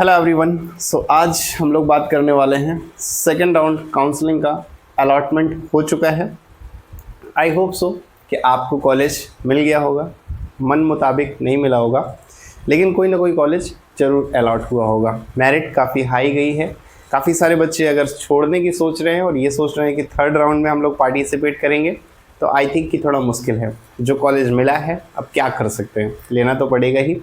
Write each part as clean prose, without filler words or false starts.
Hello everyone. सो आज हम लोग बात करने वाले हैं सेकंड राउंड काउंसलिंग का अलॉटमेंट हो चुका है। आई होप सो कि आपको कॉलेज मिल गया होगा, मन मुताबिक नहीं मिला होगा, लेकिन कोई ना कोई कॉलेज ज़रूर अलॉट हुआ होगा। मेरिट काफ़ी हाई गई है। काफ़ी सारे बच्चे अगर छोड़ने की सोच रहे हैं और ये सोच रहे हैं कि थर्ड राउंड में हम लोग पार्टिसिपेट करेंगे, तो आई थिंक कि थोड़ा मुश्किल है। जो कॉलेज मिला है अब क्या कर सकते हैं, लेना तो पड़ेगा ही।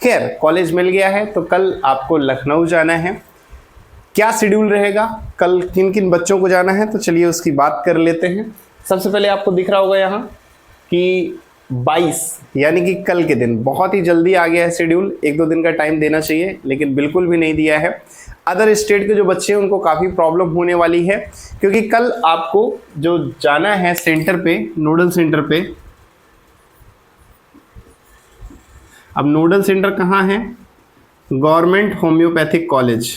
खैर, कॉलेज मिल गया है तो कल आपको लखनऊ जाना है। क्या शेड्यूल रहेगा, कल किन किन बच्चों को जाना है, तो चलिए उसकी बात कर लेते हैं। सबसे पहले आपको दिख रहा होगा यहाँ कि 22 यानी कि कल के दिन बहुत ही जल्दी आ गया है शेड्यूल। 1-2 दिन का टाइम देना चाहिए, लेकिन बिल्कुल भी नहीं दिया है। अदर स्टेट के जो बच्चे हैं उनको काफ़ी प्रॉब्लम होने वाली है, क्योंकि कल आपको जो जाना है सेंटर पे, नोडल सेंटर पे। अब नोडल सेंटर कहाँ है? गवर्नमेंट होम्योपैथिक कॉलेज,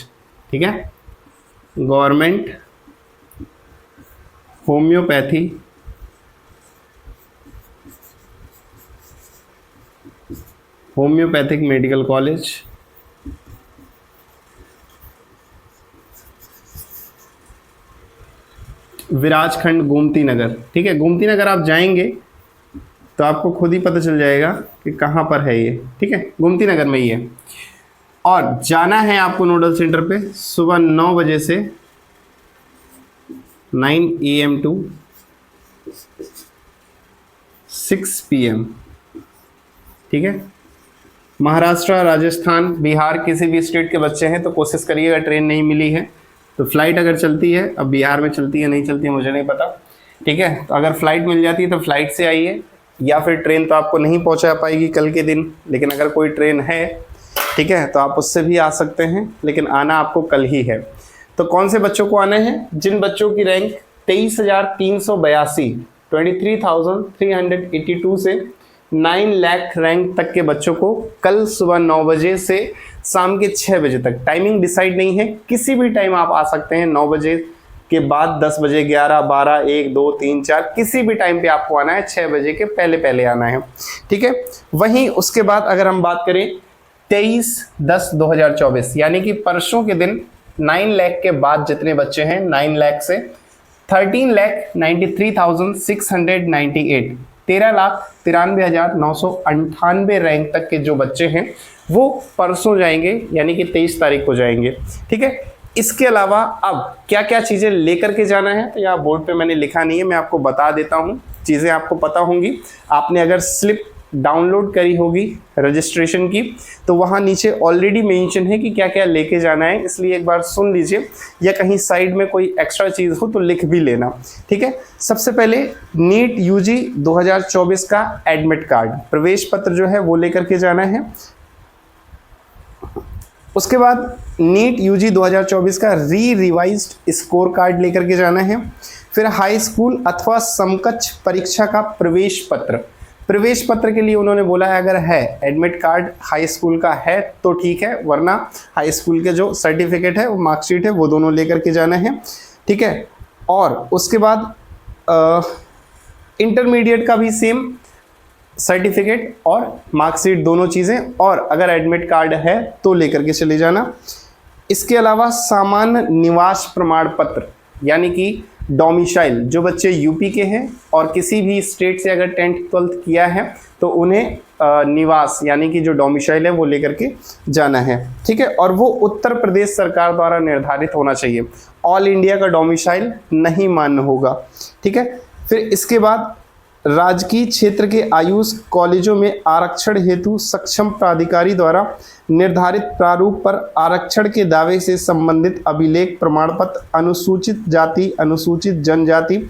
ठीक है, government homoeopathy homoeopathic medical college, Virajkhand Gomti Nagar. ठीक है, गोमती नगर आप जाएंगे तो आपको खुद ही पता चल जाएगा कि कहाँ पर है ये। ठीक है, गोमती नगर में ही है। और जाना है आपको नोडल सेंटर पे सुबह 9 बजे से 9 AM टू 6 PM। ठीक है, महाराष्ट्र, राजस्थान, बिहार किसी भी स्टेट के बच्चे हैं तो कोशिश करिएगा, ट्रेन नहीं मिली है तो फ्लाइट अगर चलती है, अब बिहार में चलती है नहीं चलती है मुझे नहीं पता। ठीक है, तो अगर फ्लाइट मिल जाती है तो फ्लाइट से आइए, या फिर ट्रेन तो आपको नहीं पहुंचा पाएगी कल के दिन, लेकिन अगर कोई ट्रेन है, ठीक है, तो आप उससे भी आ सकते हैं, लेकिन आना आपको कल ही है। तो कौन से बच्चों को आना है? जिन बच्चों की रैंक 23,382 23,382 से 9 लाख रैंक तक के बच्चों को कल सुबह 9 बजे से शाम के 6 बजे तक, टाइमिंग डिसाइड नहीं है, किसी भी टाइम आप आ सकते हैं। 9 बजे के बाद 10 बजे, 11, 12, 1, 2, 3, 4 किसी भी टाइम पे आपको आना है। 6 बजे के पहले पहले आना है। ठीक है, वहीं उसके बाद अगर हम बात करें 23/10/2024 यानी कि परसों के दिन 9 लाख के बाद जितने बच्चे हैं, 9 लाख से 13,93,698 13,93,998 रैंक तक के जो बच्चे हैं वो परसों जाएंगे, यानी कि 23 तारीख को जाएंगे। ठीक है, इसके अलावा अब क्या क्या चीज़ें लेकर के जाना है, तो यहाँ बोर्ड पे मैंने लिखा नहीं है, मैं आपको बता देता हूँ। चीज़ें आपको पता होंगी, आपने अगर स्लिप डाउनलोड करी होगी रजिस्ट्रेशन की, तो वहाँ नीचे ऑलरेडी मेंशन है कि क्या क्या लेके जाना है, इसलिए एक बार सुन लीजिए, या कहीं साइड में कोई एक्स्ट्रा चीज़ हो तो लिख भी लेना। ठीक है, सबसे पहले नीट यूजी 2024 का एडमिट कार्ड, प्रवेश पत्र जो है वो लेकर के जाना है। उसके बाद नीट यूजी 2024 का रिवाइज्ड स्कोर कार्ड लेकर के जाना है। फिर हाई स्कूल अथवा समकक्ष परीक्षा का प्रवेश पत्र। प्रवेश पत्र के लिए उन्होंने बोला है अगर है एडमिट कार्ड हाई स्कूल का है तो ठीक है, वरना हाई स्कूल के जो सर्टिफिकेट है, वो मार्कशीट है, वो दोनों लेकर के जाना है। ठीक है, और उसके बाद इंटरमीडिएट का भी सेम सर्टिफिकेट और मार्कशीट, दोनों चीज़ें, और अगर एडमिट कार्ड है तो लेकर के चले जाना। इसके अलावा सामान्य निवास प्रमाण पत्र, यानी कि डोमिसाइल, जो बच्चे यूपी के हैं और किसी भी स्टेट से अगर 10th 12th किया है तो उन्हें निवास यानी कि जो डोमिसाइल है वो लेकर के जाना है। ठीक है, और वो उत्तर प्रदेश सरकार द्वारा निर्धारित होना चाहिए, ऑल इंडिया का डोमिसाइल नहीं मान्य होगा। ठीक है, फिर इसके बाद राजकीय क्षेत्र के आयुष कॉलेजों में आरक्षण हेतु सक्षम प्राधिकारी द्वारा निर्धारित प्रारूप पर आरक्षण के दावे से संबंधित अभिलेख प्रमाण पत्र, अनुसूचित जाति, अनुसूचित जनजाति।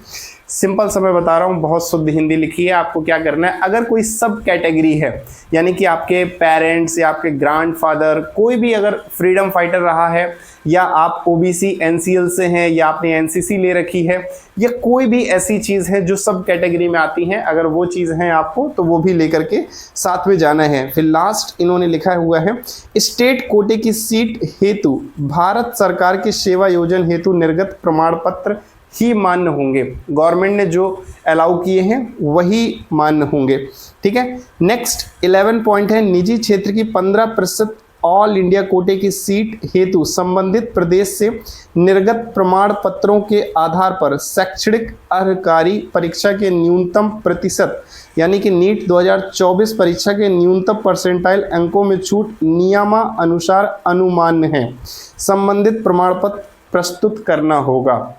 सिंपल सा मैं बता रहा हूँ, बहुत शुद्ध हिंदी लिखी है। आपको क्या करना है, अगर कोई सब कैटेगरी है, यानी कि आपके पेरेंट्स या आपके ग्रैंडफादर कोई भी अगर फ्रीडम फाइटर रहा है, या आप ओबीसी एनसीएल से हैं, या आपने एनसीसी ले रखी है, या कोई भी ऐसी चीज़ है जो सब कैटेगरी में आती हैं, अगर वो चीज़ है आपको तो वो भी लेकर के साथ में जाना है। फिर लास्ट इन्होंने लिखा हुआ है स्टेट कोटे की सीट हेतु भारत सरकार के सेवा योजन हेतु निर्गत प्रमाण पत्र ही मान्य होंगे। गवर्नमेंट ने जो अलाउ किए हैं वही मान्य होंगे। ठीक है, नेक्स्ट 11 पॉइंट है निजी क्षेत्र की 15% ऑल इंडिया कोटे की सीट हेतु संबंधित प्रदेश से निर्गत प्रमाण पत्रों के आधार पर शैक्षणिक अर्हकारी परीक्षा के न्यूनतम प्रतिशत यानी कि नीट 2024 परीक्षा के न्यूनतम परसेंटाइल अंकों में छूट नियमानुसार अनुमान्य है। संबंधित प्रमाण पत्र प्रस्तुत करना होगा।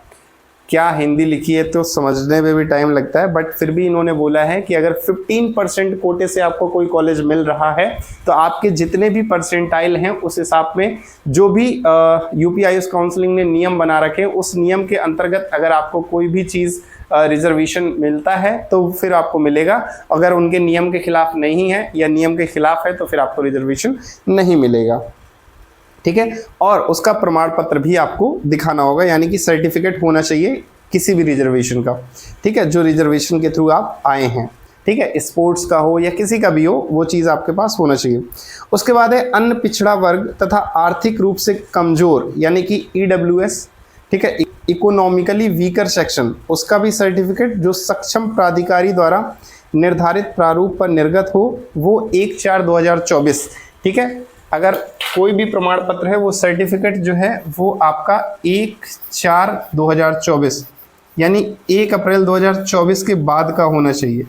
क्या हिंदी लिखी है तो समझने में भी टाइम लगता है, बट फिर भी इन्होंने बोला है कि अगर 15% कोटे से आपको कोई कॉलेज मिल रहा है तो आपके जितने भी परसेंटाइल हैं उस हिसाब में जो भी यूपी आयुष काउंसलिंग ने नियम बना रखे उस नियम के अंतर्गत अगर आपको कोई भी चीज़ रिजर्वेशन मिलता है तो फिर आपको मिलेगा। अगर उनके नियम के खिलाफ नहीं है या नियम के खिलाफ है तो फिर आपको रिजर्वेशन नहीं मिलेगा। ठीक है, और उसका प्रमाण पत्र भी आपको दिखाना होगा, यानी कि सर्टिफिकेट होना चाहिए किसी भी रिजर्वेशन का। ठीक है, जो रिजर्वेशन के थ्रू आप आए हैं। ठीक है, स्पोर्ट्स का हो या किसी का भी हो, वो चीज़ आपके पास होना चाहिए। उसके बाद है अन्य पिछड़ा वर्ग तथा आर्थिक रूप से कमजोर यानी कि EWS। ठीक है, इकोनॉमिकली वीकर सेक्शन, उसका भी सर्टिफिकेट जो सक्षम प्राधिकारी द्वारा निर्धारित प्रारूप पर निर्गत हो वो 1/4/2024। ठीक है, अगर कोई भी प्रमाण पत्र है वो सर्टिफिकेट जो है वो आपका 1/4/2024 यानी 1 अप्रैल 2024 के बाद का होना चाहिए।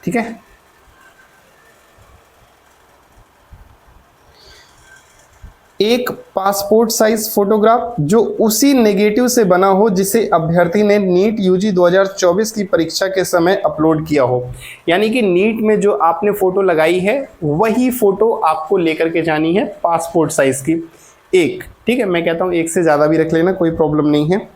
ठीक है, एक पासपोर्ट साइज फोटोग्राफ जो उसी नेगेटिव से बना हो जिसे अभ्यर्थी ने नीट यूजी 2024 की परीक्षा के समय अपलोड किया हो। यानी कि नीट में जो आपने फोटो लगाई है वही फोटो आपको लेकर के जानी है, पासपोर्ट साइज की एक। ठीक है, मैं कहता हूं एक से ज़्यादा भी रख लेना, कोई प्रॉब्लम नहीं है।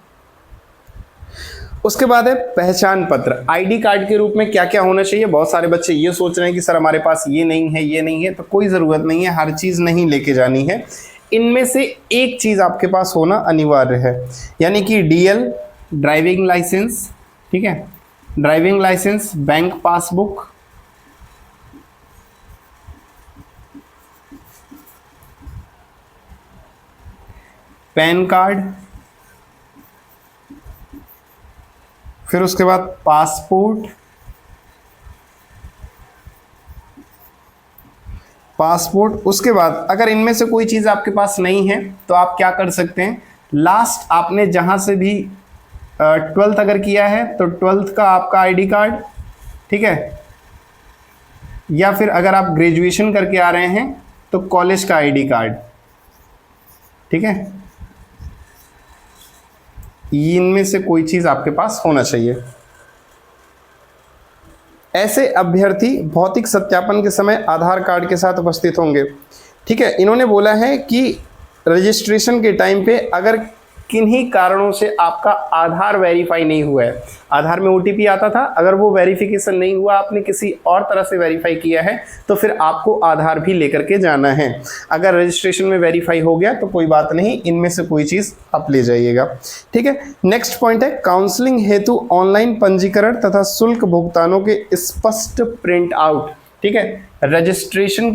उसके बाद है पहचान पत्र। आईडी कार्ड के रूप में क्या क्या होना चाहिए। बहुत सारे बच्चे ये सोच रहे हैं कि सर हमारे पास ये नहीं है ये नहीं है, तो कोई ज़रूरत नहीं है, हर चीज़ नहीं लेके जानी है। इनमें से एक चीज़ आपके पास होना अनिवार्य है, यानी कि DL ड्राइविंग लाइसेंस। ठीक है, driving licence, bank passbook, PAN card, फिर उसके बाद पासपोर्ट, उसके बाद अगर इनमें से कोई चीज़ आपके पास नहीं है तो आप क्या कर सकते हैं, लास्ट आपने जहां से भी 12th अगर किया है तो 12th का आपका आईडी कार्ड। ठीक है, या फिर अगर आप ग्रेजुएशन करके आ रहे हैं तो कॉलेज का आईडी कार्ड। ठीक है, इनमें से कोई चीज़ आपके पास होना चाहिए। ऐसे अभ्यर्थी भौतिक सत्यापन के समय आधार कार्ड के साथ उपस्थित होंगे। ठीक है, इन्होंने बोला है कि रजिस्ट्रेशन के टाइम पे अगर किन्हीं कारणों से आपका आधार वेरीफाई नहीं हुआ है, आधार में OTP आता था, अगर वो वेरिफिकेशन नहीं हुआ, आपने किसी और तरह से वेरीफाई किया है तो फिर आपको आधार भी लेकर के जाना है। अगर रजिस्ट्रेशन में वेरीफाई हो गया तो कोई बात नहीं, इनमें से कोई चीज़ आप ले जाइएगा। ठीक है, नेक्स्ट पॉइंट है काउंसलिंग हेतु ऑनलाइन पंजीकरण तथा शुल्क भुगतानों के स्पष्ट प्रिंट आउट। ठीक है, रजिस्ट्रेशन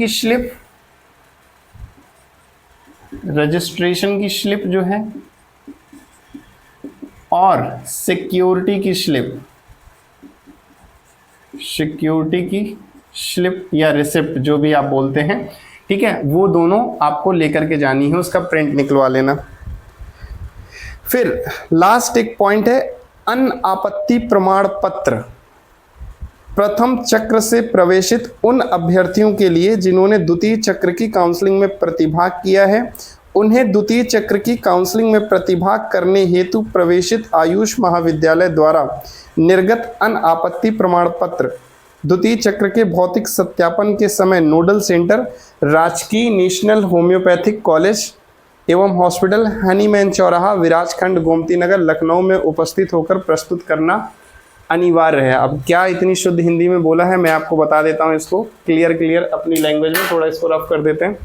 की स्लिप जो है और सिक्योरिटी की स्लिप या रिसिप्ट जो भी आप बोलते हैं। ठीक है, वो दोनों आपको लेकर के जानी है, उसका प्रिंट निकलवा लेना। फिर लास्ट एक पॉइंट है अनापत्ति प्रमाण पत्र। प्रथम चक्र से प्रवेशित उन अभ्यर्थियों के लिए जिन्होंने द्वितीय चक्र की काउंसलिंग में प्रतिभाग किया है, उन्हें द्वितीय चक्र की काउंसलिंग में प्रतिभाग करने हेतु प्रवेशित आयुष महाविद्यालय द्वारा निर्गत अनापत्ति प्रमाण पत्र द्वितीय चक्र के भौतिक सत्यापन के समय नोडल सेंटर राजकीय नेशनल होम्योपैथिक कॉलेज एवं हॉस्पिटल हनीमैन चौराहा विराजखंड गोमती नगर लखनऊ में उपस्थित होकर प्रस्तुत करना अनिवार्य है। अब क्या इतनी शुद्ध हिंदी में बोला है मैं आपको बता देता हूँ, इसको क्लियर अपनी लैंग्वेज में थोड़ा इसको रफ कर देते हैं।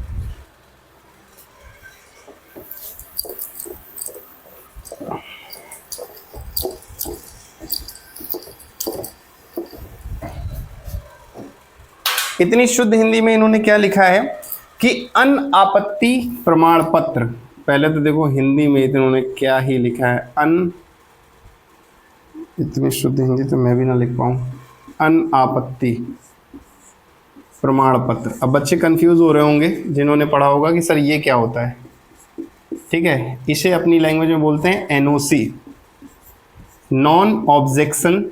इतनी शुद्ध हिंदी में इन्होंने क्या लिखा है कि अनापत्ति प्रमाण पत्र, पहले तो देखो हिंदी में इन्होंने क्या ही लिखा है, इतनी शुद्ध हिंदी तो मैं भी ना लिख पाऊँ। अनापत्ति प्रमाण पत्र। अब बच्चे कंफ्यूज हो रहे होंगे जिन्होंने पढ़ा होगा कि सर ये क्या होता है, ठीक है। इसे अपनी लैंग्वेज में बोलते हैं एनओसी, नॉन ऑब्जेक्शन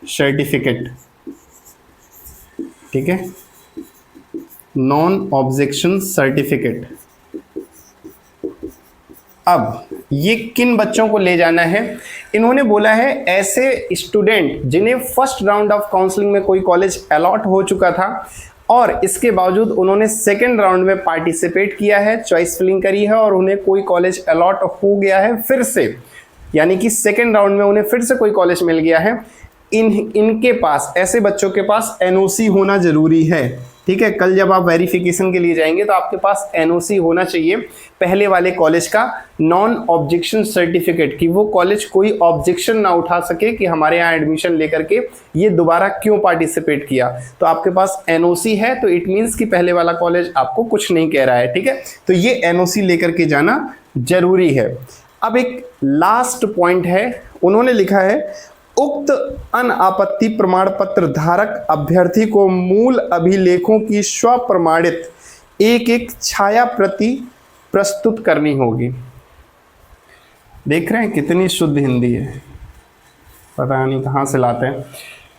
सर्टिफिकेट, ठीक है, नॉन ऑब्जेक्शन सर्टिफिकेट। अब ये किन बच्चों को ले जाना है, इन्होंने बोला है ऐसे स्टूडेंट जिन्हें फर्स्ट राउंड ऑफ काउंसलिंग में कोई कॉलेज अलॉट हो चुका था और इसके बावजूद उन्होंने सेकेंड राउंड में पार्टिसिपेट किया है, चॉइस फिलिंग करी है और उन्हें कोई कॉलेज अलॉट हो गया है फिर से, यानी कि सेकेंड राउंड में उन्हें फिर से कोई कॉलेज मिल गया है। इनके पास, ऐसे बच्चों के पास एनओसी होना जरूरी है, ठीक है। कल जब आप वेरिफिकेशन के लिए जाएंगे तो आपके पास एनओसी होना चाहिए पहले वाले कॉलेज का, नॉन ऑब्जेक्शन सर्टिफिकेट, कि वो कॉलेज कोई ऑब्जेक्शन ना उठा सके कि हमारे यहाँ एडमिशन लेकर के ये दोबारा क्यों पार्टिसिपेट किया। तो आपके पास एनओसी है तो इट मीन्स कि पहले वाला कॉलेज आपको कुछ नहीं कह रहा है, ठीक है। तो ये एनओसी लेकर के जाना जरूरी है। अब एक लास्ट पॉइंट है, उन्होंने लिखा है उक्त अनापत्ति प्रमाण पत्र धारक अभ्यर्थी को मूल अभिलेखों की स्वप्रमाणित एक छाया प्रति प्रस्तुत करनी होगी। देख रहे हैं कितनी शुद्ध हिंदी है, पता नहीं कहाँ से लाते हैं।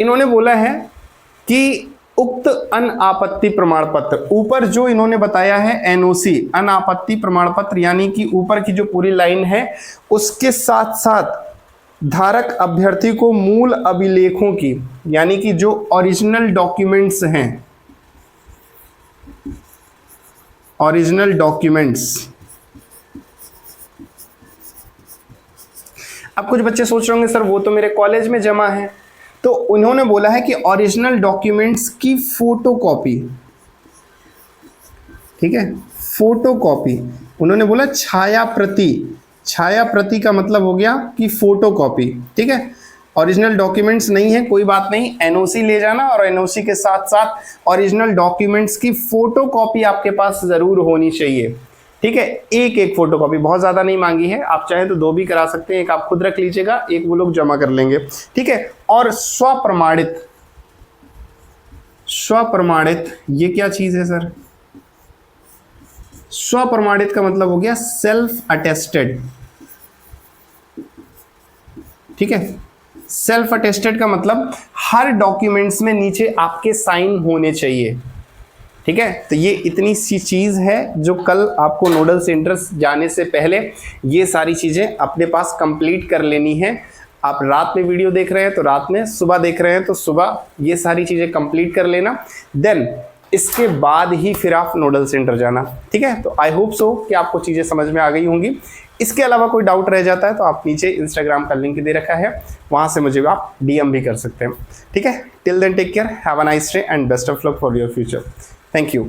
इन्होंने बोला है कि उक्त अनापत्ति प्रमाण पत्र, ऊपर जो इन्होंने बताया है एनओसी, अनापत्ति प्रमाण पत्र, यानी कि ऊपर की जो पूरी लाइन है उसके साथ साथ धारक अभ्यर्थी को मूल अभिलेखों की, यानी कि जो ओरिजिनल डॉक्यूमेंट्स हैं, ओरिजिनल डॉक्यूमेंट्स। अब कुछ बच्चे सोच रहे होंगे सर वो तो मेरे कॉलेज में जमा है, तो उन्होंने बोला है कि ओरिजिनल डॉक्यूमेंट्स की फोटोकॉपी, ठीक है, फोटोकॉपी। उन्होंने बोला छाया प्रति, छाया प्रति का मतलब हो गया कि फोटोकॉपी, ठीक है। ओरिजिनल डॉक्यूमेंट्स नहीं है कोई बात नहीं, एनओसी ले जाना और एनओसी के साथ साथ ओरिजिनल डॉक्यूमेंट्स की फोटोकॉपी आपके पास जरूर होनी चाहिए, ठीक है। एक फोटोकॉपी, बहुत ज्यादा नहीं मांगी है, आप चाहे तो 2 भी करा सकते हैं, एक आप खुद रख लीजिएगा, एक वो लोग जमा कर लेंगे, ठीक है। और स्वप्रमाणित, स्वप्रमाणित ये क्या चीज है सर? स्वप्रमाणित का मतलब हो गया सेल्फ अटेस्टेड, ठीक है। सेल्फ अटेस्टेड का मतलब हर डॉक्यूमेंट्स में नीचे आपके साइन होने चाहिए, ठीक है। तो ये इतनी सी चीज है जो कल आपको नोडल सेंटर्स जाने से पहले ये सारी चीजें अपने पास कंप्लीट कर लेनी है। आप रात में वीडियो देख रहे हैं तो रात में, सुबह देख रहे हैं तो सुबह ये सारी चीजें कंप्लीट कर लेना, देन इसके बाद ही फिर आप नोडल सेंटर जाना, ठीक है। तो आई होप सो कि आपको चीज़ें समझ में आ गई होंगी। इसके अलावा कोई डाउट रह जाता है तो आप नीचे इंस्टाग्राम का लिंक दे रखा है, वहाँ से मुझे आप डीएम भी कर सकते हैं, ठीक है। Till then take care, have a nice day and best of luck for your future. Thank you.